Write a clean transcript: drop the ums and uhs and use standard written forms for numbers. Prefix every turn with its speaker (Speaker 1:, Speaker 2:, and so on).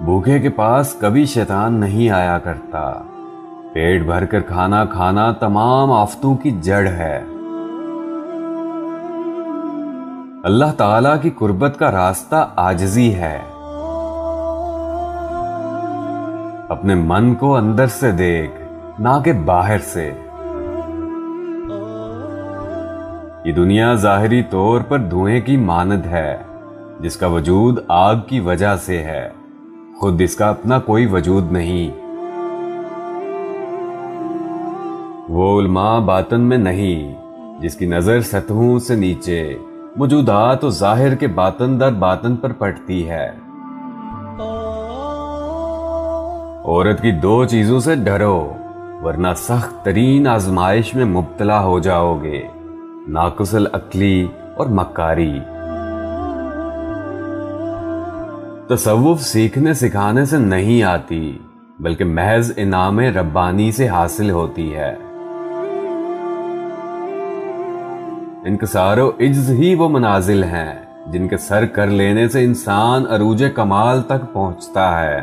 Speaker 1: بھوکے کے پاس کبھی شیطان نہیں آیا کرتا۔ پیٹ بھر کر کھانا کھانا تمام آفتوں کی جڑ ہے۔ اللہ تعالیٰ کی قربت کا راستہ عاجزی ہے۔ اپنے من کو اندر سے دیکھ، نہ کہ باہر سے۔ یہ دنیا ظاہری طور پر دھوئیں کی مانند ہے، جس کا وجود آگ کی وجہ سے ہے، خود اس کا اپنا کوئی وجود نہیں۔ وہ علماء باطن میں نہیں، جس کی نظر سطحوں سے نیچے موجودات و ظاہر کے باطن در باطن پر پڑتی ہے۔ عورت کی 2 چیزوں سے ڈرو، ورنہ سخت ترین آزمائش میں مبتلا ہو جاؤ گے، ناقص العقلی اور مکاری۔ تصوف سیکھنے سکھانے سے نہیں آتی، بلکہ محض انعام ربانی سے حاصل ہوتی ہے۔ انکسار و عجز ہی وہ منازل ہیں جن کے سر کر لینے سے انسان عروج کمال تک پہنچتا ہے۔